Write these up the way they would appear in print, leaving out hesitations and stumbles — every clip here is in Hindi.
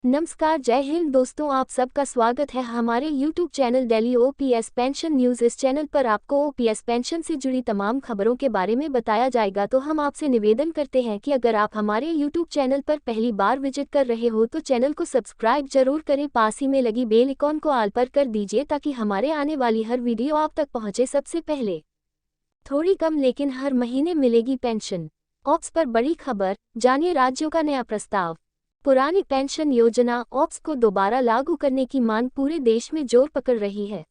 नमस्कार, जय हिंद दोस्तों, आप सबका स्वागत है हमारे YouTube channel daily OPS pension news. इस चैनल पर आपको ओपीएस पेंशन से जुड़ी तमाम खबरों के बारे में बताया जाएगा। तो हम आपसे निवेदन करते हैं कि अगर आप हमारे YouTube चैनल पर पहली बार विजिट कर रहे हो तो चैनल को सब्सक्राइब जरूर करें, पास ही में लगी बेल आइकॉन को ऑल पर कर दीजिए ताकि हमारे आने वाली हर वीडियो आप तक पहुँचे सबसे पहले। थोड़ी कम लेकिन हर महीने मिलेगी पेंशन, ऑप्स पर बड़ी खबर, जानिए राज्यों का नया प्रस्ताव। पुरानी पेंशन योजना ऑप्स को दोबारा लागू करने की मांग पूरे देश में जोर पकड़ रही है।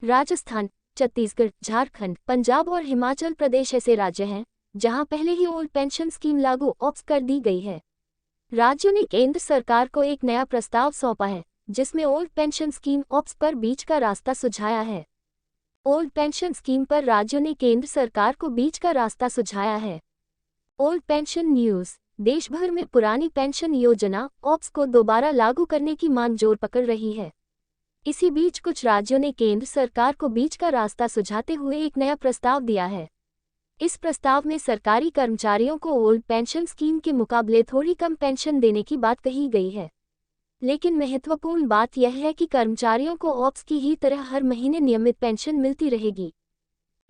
राजस्थान, छत्तीसगढ़, झारखंड, पंजाब और हिमाचल प्रदेश ऐसे राज्य हैं जहां पहले ही ओल्ड पेंशन स्कीम लागू ऑप्स कर दी गई है। राज्यों ने केंद्र सरकार को एक नया प्रस्ताव सौंपा है जिसमें ओल्ड पेंशन स्कीम ऑप्स पर बीच का रास्ता सुझाया है। ओल्ड पेंशन स्कीम पर राज्यों ने केंद्र सरकार को बीच का रास्ता सुझाया है। Old pension news. देश भर में पुरानी पेंशन योजना ऑप्स को दोबारा लागू करने की मांग जोर पकड़ रही है। इसी बीच कुछ राज्यों ने केंद्र सरकार को बीच का रास्ता सुझाते हुए एक नया प्रस्ताव दिया है। इस प्रस्ताव में सरकारी कर्मचारियों को ओल्ड पेंशन स्कीम के मुकाबले थोड़ी कम पेंशन देने की बात कही गई है। लेकिन महत्वपूर्ण बात यह है कि कर्मचारियों को ऑप्स की ही तरह हर महीने नियमित पेंशन मिलती रहेगी।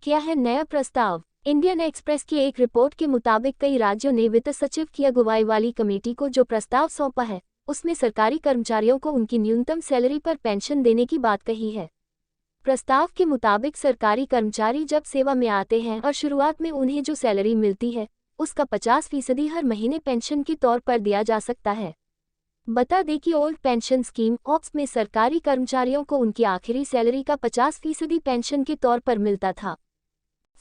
क्या है नया प्रस्ताव? इंडियन एक्सप्रेस की एक रिपोर्ट के मुताबिक कई राज्यों ने वित्त सचिव की अगुवाई वाली कमेटी को जो प्रस्ताव सौंपा है उसमें सरकारी कर्मचारियों को उनकी न्यूनतम सैलरी पर पेंशन देने की बात कही है। प्रस्ताव के मुताबिक सरकारी कर्मचारी जब सेवा में आते हैं और शुरुआत में उन्हें जो सैलरी मिलती है उसका 50% हर महीने पेंशन के तौर पर दिया जा सकता है। बता दें कि ओल्ड पेंशन स्कीम ऑप्स में सरकारी कर्मचारियों को उनकी आखिरी सैलरी का 50% पेंशन के तौर पर मिलता था।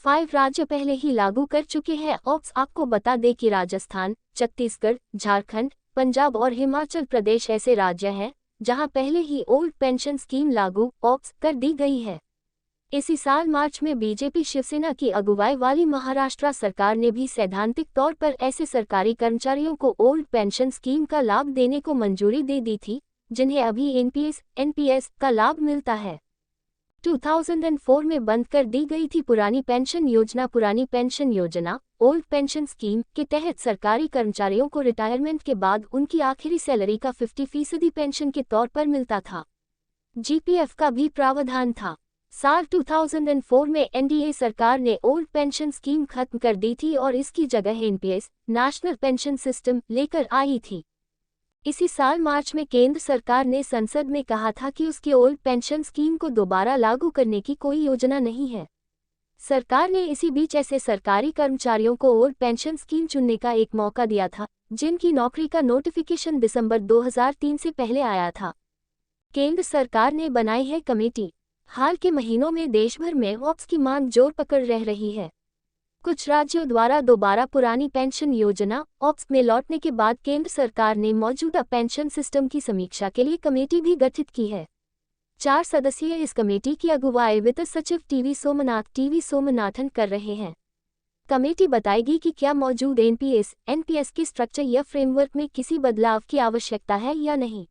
5 राज्य पहले ही लागू कर चुके हैं ऑप्स। आपको बता दें कि राजस्थान, छत्तीसगढ़, झारखंड, पंजाब और हिमाचल प्रदेश ऐसे राज्य हैं जहां पहले ही ओल्ड पेंशन स्कीम लागू ऑप्स कर दी गई है। इसी साल मार्च में बीजेपी शिवसेना की अगुवाई वाली महाराष्ट्र सरकार ने भी सैद्धांतिक तौर पर ऐसे सरकारी कर्मचारियों को ओल्ड पेंशन स्कीम का लाभ देने को मंजूरी दे दी थी जिन्हें अभी एनपीएस का लाभ मिलता है। 2004 में बंद कर दी गई थी पुरानी पेंशन योजना। पुरानी पेंशन योजना ओल्ड पेंशन स्कीम के तहत सरकारी कर्मचारियों को रिटायरमेंट के बाद उनकी आखिरी सैलरी का 50% पेंशन के तौर पर मिलता था। जीपीएफ का भी प्रावधान था। साल 2004 में एनडीए सरकार ने ओल्ड पेंशन स्कीम खत्म कर दी थी और इसकी जगह एनपीएस नेशनल पेंशन सिस्टम लेकर आई थी। इसी साल मार्च में केंद्र सरकार ने संसद में कहा था कि उसकी ओल्ड पेंशन स्कीम को दोबारा लागू करने की कोई योजना नहीं है। सरकार ने इसी बीच ऐसे सरकारी कर्मचारियों को ओल्ड पेंशन स्कीम चुनने का एक मौका दिया था जिनकी नौकरी का नोटिफिकेशन दिसंबर 2003 से पहले आया था। केंद्र सरकार ने बनाई है कमेटी। हाल के महीनों में देश भर में ऑप्स की मांग जोर पकड़ रही है। कुछ राज्यों द्वारा दोबारा पुरानी पेंशन योजना ऑप्स में लौटने के बाद केंद्र सरकार ने मौजूदा पेंशन सिस्टम की समीक्षा के लिए कमेटी भी गठित की है। 4 सदस्यीय इस कमेटी की अगुवाई वित्त सचिव टीवी सोमनाथन कर रहे हैं। कमेटी बताएगी कि क्या मौजूद एनपीएस की स्ट्रक्चर या फ्रेमवर्क में किसी बदलाव की आवश्यकता है या नहीं।